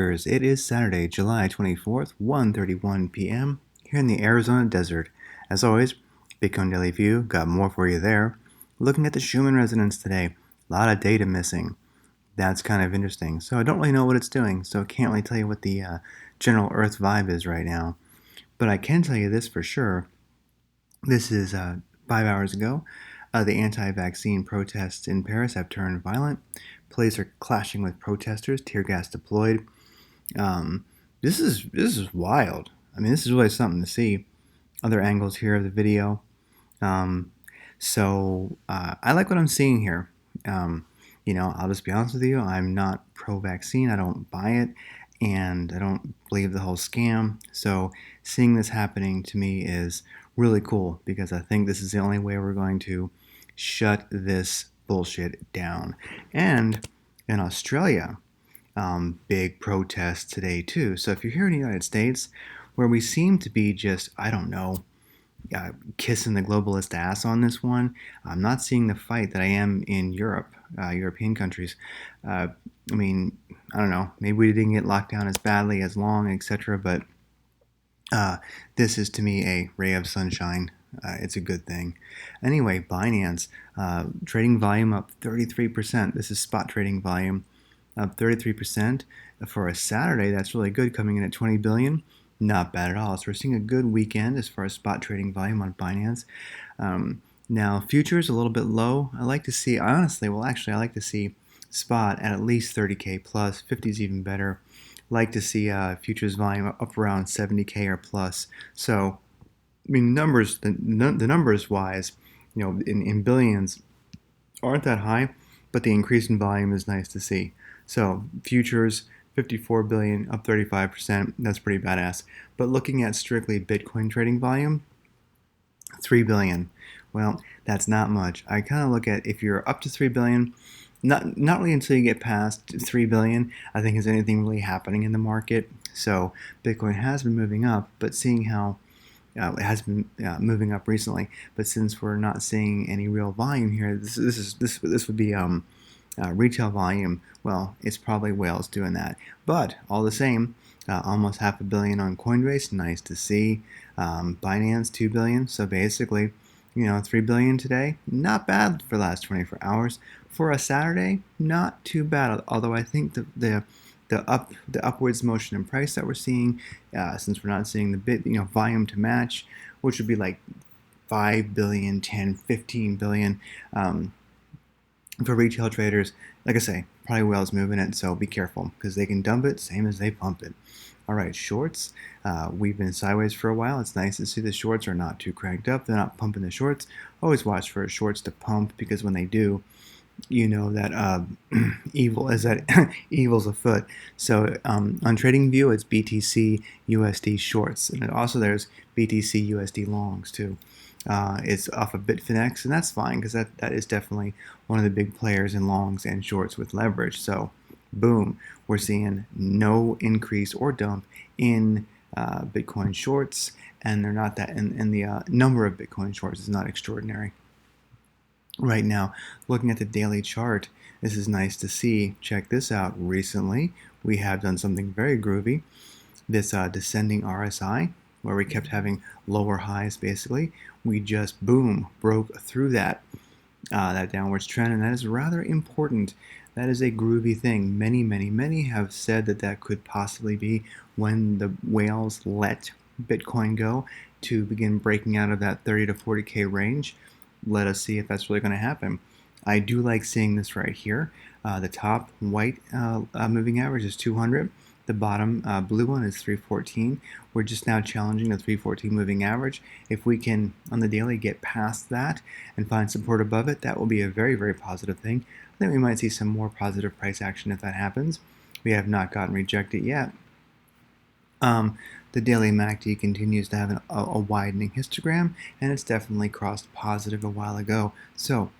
It is Saturday, July 24th, 1:31 p.m. here in the Arizona desert. As always, Bitcoin Daily View got more for you there. Looking at the Schumann resonance today, a lot of data missing. That's kind of interesting. So I don't really know what it's doing, so I can't really tell you what the general Earth vibe is right now. But I can tell you this for sure. This is 5 hours ago. The anti-vaccine protests in Paris have turned violent. Police are clashing with protesters, tear gas deployed. This is wild. I mean, this is really something to see. Other angles here of the video. I like what I'm seeing here. I'll just be honest with you. I'm not pro-vaccine. I don't buy it, and I don't believe the whole scam. So seeing this happening to me is really cool because I think this is the only way we're going to shut this bullshit down. And in Australia, big protests today too. So if you're here in the United States, where we seem to be just, I don't know, kissing the globalist ass on this one, I'm not seeing the fight that I am in Europe, European countries. I mean, I don't know, maybe we didn't get locked down as badly, as long, etc., but this is to me a ray of sunshine. It's a good thing. Anyway, Binance, trading volume up 33%. This is spot trading volume up 33%. For a Saturday, that's really good, coming in at 20 billion. Not bad at all. So we're seeing a good weekend as far as spot trading volume on Binance. Now, futures a little bit low. I like to see spot at least 30K plus. 50 is even better. Like to see futures volume up around 70K or plus. So, I mean, the numbers wise, in billions aren't that high, but the increase in volume is nice to see. So futures 54 billion, up 35%. That's pretty badass. But looking at strictly Bitcoin trading volume, 3 billion. Well, that's not much. I kind of look at, if you're up to 3 billion, not really until you get past 3 billion, I think, is anything really happening in the market. So Bitcoin has been moving up, but seeing how it has been moving up recently, but since we're not seeing any real volume here, this would be retail volume. Well, it's probably whales doing that, but all the same, almost $500 million on Coinbase. Nice to see. Binance 2 billion. So basically, 3 billion today. Not bad for the last 24 hours. For a Saturday, not too bad. Although I think the upwards motion in price that we're seeing, since we're not seeing the volume to match, which would be like 5 billion, 10, 15 billion. For retail traders, like I say, probably whales moving it, so be careful because they can dump it same as they pump it. All right, shorts. We've been sideways for a while. It's nice to see the shorts are not too cranked up. They're not pumping the shorts. Always watch for shorts to pump, because when they do, you know that evil's afoot. So on TradingView, it's BTC USD shorts, and also there's BTC USD longs too. It's off of Bitfinex, and that's fine because that is definitely one of the big players in longs and shorts with leverage. So boom, we're seeing no increase or dump in Bitcoin shorts, and they're not that, and the number of Bitcoin shorts is not extraordinary. Right now, looking at the daily chart, this is nice to see. Check this out. Recently, we have done something very groovy. This descending RSI, where we kept having lower highs, basically, we just, boom, broke through that downwards trend, and that is rather important. That is a groovy thing. Many have said that could possibly be when the whales let Bitcoin go to begin breaking out of that 30 to 40K range. Let us see if that's really going to happen. I do like seeing this right here. The top white moving average is 200. The bottom blue one is 314. We're just now challenging the 314 moving average. If we can, on the daily, get past that and find support above it, that will be a very positive thing. I think we might see some more positive price action if that happens. We have not gotten rejected yet. The daily MACD continues to have a widening histogram, and it's definitely crossed positive a while ago. So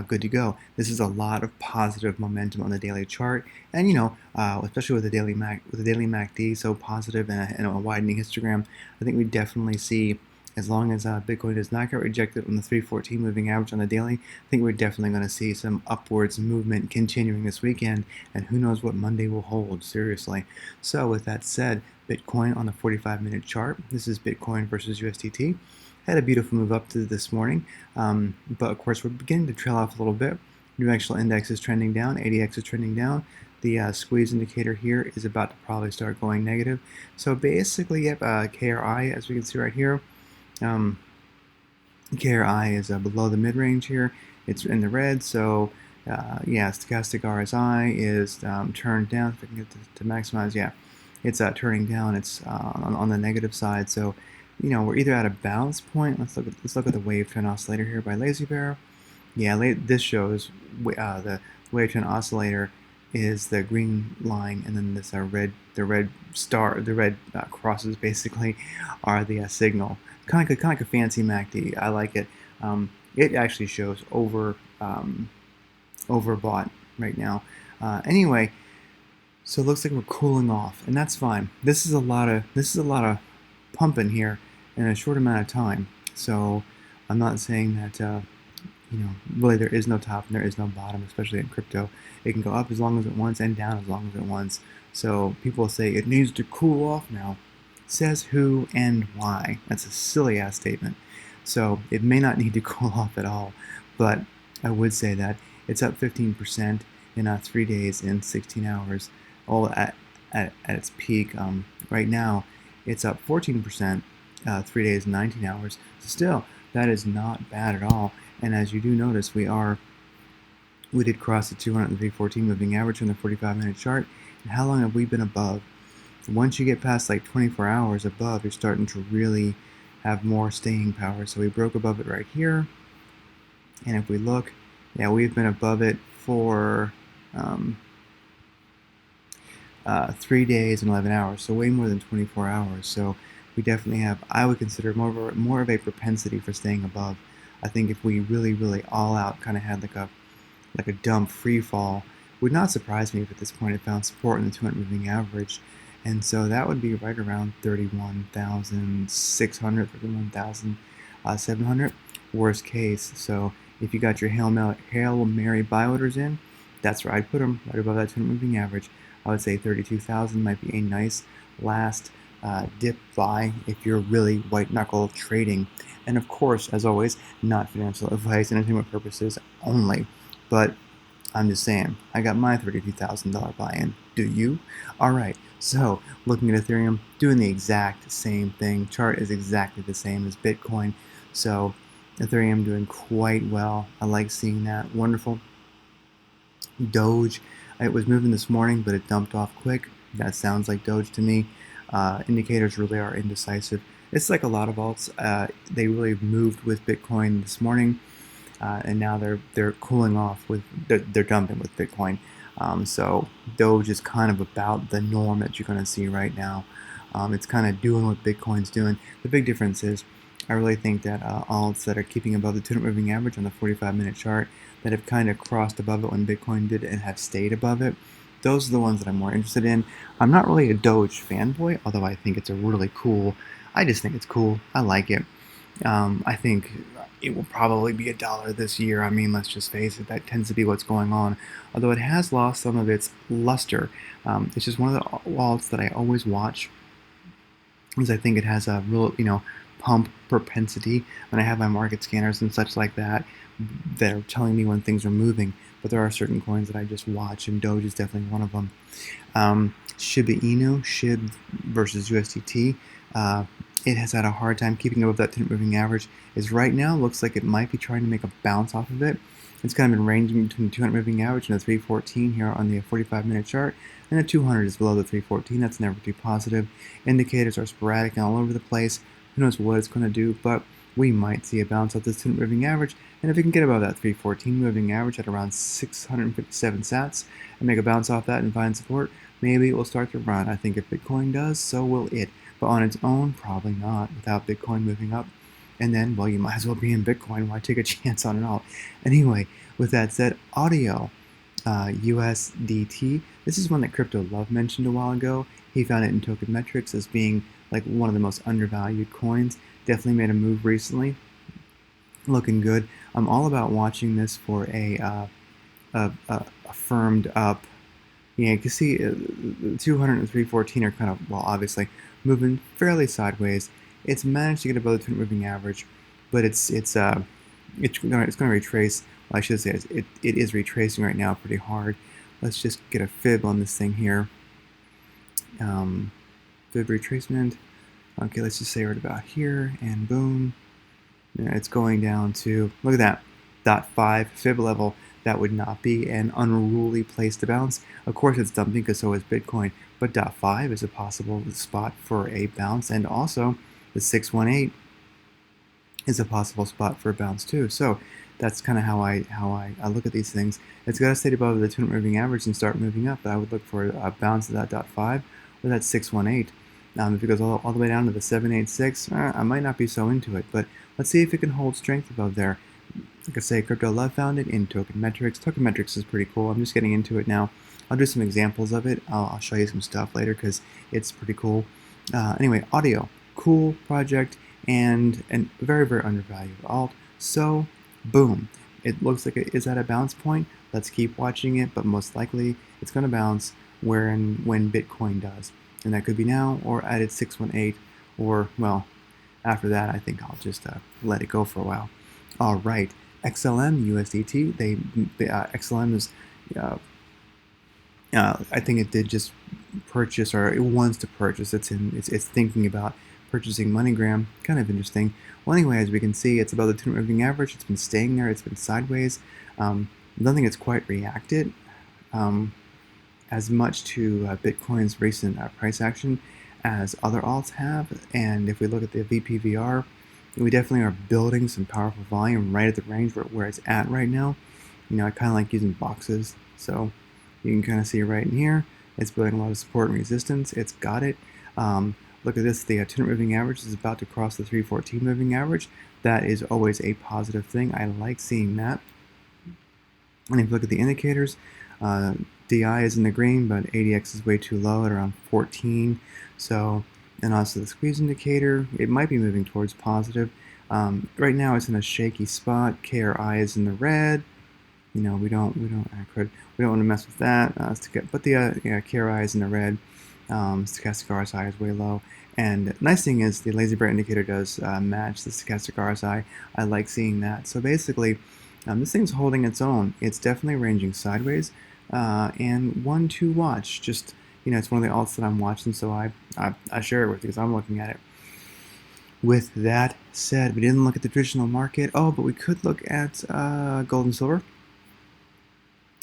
good to go. This is a lot of positive momentum on the daily chart, and especially with the daily MACD so positive and a widening histogram, I think we definitely see As long as Bitcoin does not get rejected on the 314 moving average on the daily, I think we're definitely going to see some upwards movement continuing this weekend, and who knows what Monday will hold, seriously. So with that said, Bitcoin on the 45-minute chart, this is Bitcoin versus USDT, had a beautiful move up to this morning, but of course we're beginning to trail off a little bit. New actual index is trending down, ADX is trending down. The squeeze indicator here is about to probably start going negative. So basically, yep, KRI, as we can see right here, KRI is below the mid-range here. It's in the red, so yeah, stochastic RSI is turned down. If I can get to maximize, yeah, it's turning down. It's on the negative side. So, you know, we're either at a balance point. Let's look at the wave trend oscillator here by Lazy Bear. Yeah, this shows the wave trend oscillator is the green line, and then this the red crosses basically are the signal. Kind of like a fancy MACD. I like it. It actually shows overbought right now. Anyway, so it looks like we're cooling off, and that's fine. This is a lot of pumping here in a short amount of time. So I'm not saying that you know, really there is no top and there is no bottom, especially in crypto. It can go up as long as it wants and down as long as it wants. So people say it needs to cool off now. Says who and why? That's a silly ass statement. So it may not need to cool off at all, but I would say that it's up 15% in 3 days and 16 hours, all at its peak. Right now, it's up 14%, 3 days and 19 hours. So still, that is not bad at all. And as you do notice, we did cross the 200 and 314 moving average on the 45-minute chart. And how long have we been above? Once you get past like 24 hours above, you're starting to really have more staying power. So we broke above it right here. And if we look, yeah, we've been above it for 3 days and 11 hours. So way more than 24 hours. So we definitely have, I would consider more of a propensity for staying above. I think if we really all out kind of had like a dump free fall, would not surprise me if at this point it found support in the 200 moving average. And so that would be right around 31,600, 31,700, worst case. So if you got your Hail Mary buy orders in, that's where I'd put them, right above that 200 moving average. I would say 32,000 might be a nice last dip buy if you're really white knuckle trading. And of course, as always, not financial advice, entertainment purposes only. But I'm just saying, I got my $32,000 buy-in. Do you? All right. So looking at Ethereum, doing the exact same thing. Chart is exactly the same as Bitcoin. So Ethereum doing quite well. I like seeing that. Wonderful. Doge, it was moving this morning, but it dumped off quick. That sounds like Doge to me. Indicators really are indecisive. It's like a lot of alts. They really moved with Bitcoin this morning, and now they're cooling off with they're dumping with Bitcoin. So Doge is kind of about the norm that you're going to see right now. It's kind of doing what Bitcoin's doing. The big difference is, I really think that alts that are keeping above the 200 moving average on the 45-minute chart, that have kind of crossed above it when Bitcoin did and have stayed above it, those are the ones that I'm more interested in. I'm not really a Doge fanboy, although I think it's a really cool. I just think it's cool. I like it. I think it will probably be $1 this year. I mean, let's just face it, that tends to be what's going on. Although it has lost some of its luster. It's just one of the wallets that I always watch, because I think it has a real, pump propensity. When I have my market scanners and such like that, that are telling me when things are moving. But there are certain coins that I just watch, and Doge is definitely one of them. Shiba Inu, SHIB versus USDT. It has had a hard time keeping above that 200 moving average. Is right now looks like it might be trying to make a bounce off of it. It's kind of been ranging between the 200 moving average and the 314 here on the 45-minute chart, and the 200 is below the 314. That's never too positive. Indicators are sporadic and all over the place. Who knows what it's going to do, but we might see a bounce off this 200 moving average, and if we can get above that 314 moving average at around 657 sats and make a bounce off that and find support, maybe it will start to run. I think if Bitcoin does, so will it. But on its own, probably not, without Bitcoin moving up. And then, well, you might as well be in Bitcoin. Why take a chance on it all? Anyway, with that said, audio, USDT. This is one that Crypto Love mentioned a while ago. He found it in token metrics as being like one of the most undervalued coins. Definitely made a move recently, looking good. I'm all about watching this for a firmed up. Yeah, you can see 200 and 314 are kind of, well, obviously moving fairly sideways. It's managed to get above the 200 moving average, but it's going to retrace. Well, I should say it is retracing right now pretty hard. Let's just get a fib on this thing here. Fib retracement. Okay, let's just say right about here, and boom. Yeah, it's going down to, look at that, .5 fib level. That would not be an unruly place to bounce. Of course, it's dumping because so is Bitcoin, but .5 is a possible spot for a bounce, and also the 618 is a possible spot for a bounce too. So that's kind of how I look at these things. It's got to stay above the 200 moving average and start moving up. But I would look for a bounce at that .5 or that 618. If it goes all the way down to the 786, I might not be so into it. But let's see if it can hold strength above there. Like I say, Crypto Love found it in Token Metrics. Token Metrics is pretty cool. I'm just getting into it now. I'll do some examples of it. I'll show you some stuff later because it's pretty cool. Anyway, audio, cool project, and very, very undervalued alt. So, boom. It looks like it is at a bounce point. Let's keep watching it, but most likely it's going to bounce when Bitcoin does. And that could be now or at its 618, or, well, after that, I think I'll just let it go for a while. All right, XLM USDT. XLM is, I think it did just purchase, or it wants to purchase. It's thinking about purchasing MoneyGram. Kind of interesting. Well, anyway, as we can see, it's above the 200 moving average. It's been staying there. It's been sideways. Nothing has quite reacted as much to Bitcoin's recent price action as other alts have. And if we look at the VPVR, we definitely are building some powerful volume right at the range where it's at right now. You know, I kind of like using boxes, so you can kind of see right in here. It's building a lot of support and resistance. It's got it. Look at this. The 200 moving average is about to cross the 314 moving average. That is always a positive thing. I like seeing that. And if you look at the indicators, DI is in the green, but ADX is way too low at around 14. So, and also the squeeze indicator, it might be moving towards positive. Right now it's in a shaky spot. KRI is in the red. You know, we don't want to mess with that. But the KRI is in the red. Stochastic RSI is way low. And nice thing is the lazy bear indicator does match the stochastic RSI. I like seeing that. So basically, this thing's holding its own. It's definitely ranging sideways. And one to watch. Just, you know, it's one of the alts that I'm watching, so I share it with you because I'm looking at it. With that said, we didn't look at the traditional market. Oh, but we could look at gold and silver.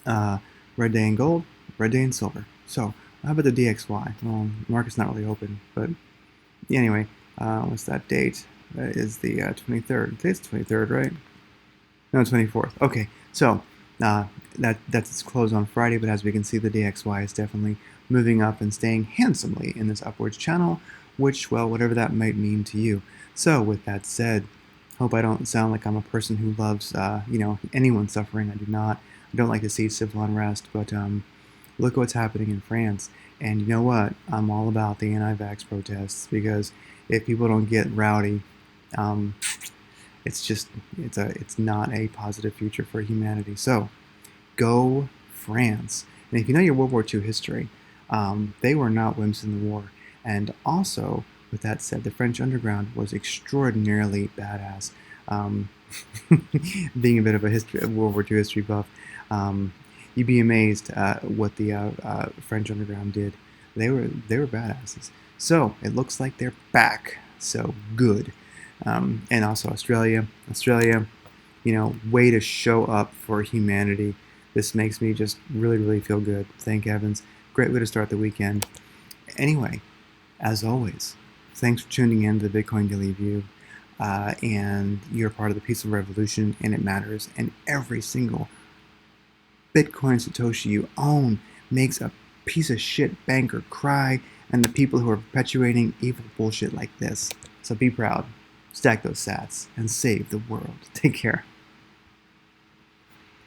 Red day and gold, red day and silver. So how about the DXY? Well, the market's not really open, but anyway, what's that date? That is the 23rd. Today's 23rd, right? No, 24th. Okay, so that's its close on Friday, but as we can see, the DXY is definitely moving up and staying handsomely in this upwards channel, which, well, whatever that might mean to you. So with that said, hope I don't sound like I'm a person who loves, you know, anyone suffering. I do not. I don't like to see civil unrest, but look what's happening in France. And you know what? I'm all about the anti-vax protests, because if people don't get rowdy, it's not a positive future for humanity. So go France. And if you know your World War II history, they were not wimps in the war. And also, with that said, the French underground was extraordinarily badass. Being a bit of a World War II history buff, you'd be amazed at what the French underground did. They were badasses. So it looks like they're back. So good. And also Australia, you know, way to show up for humanity. This makes me just really, really feel good. Thank heavens. Great way to start the weekend. Anyway, as always, thanks for tuning in to the Bitcoin Daily View. And you're part of the peaceful revolution, and it matters. And every single Bitcoin Satoshi you own makes a piece of shit banker cry, and the people who are perpetuating evil bullshit like this. So be proud, stack those sats, and save the world. Take care.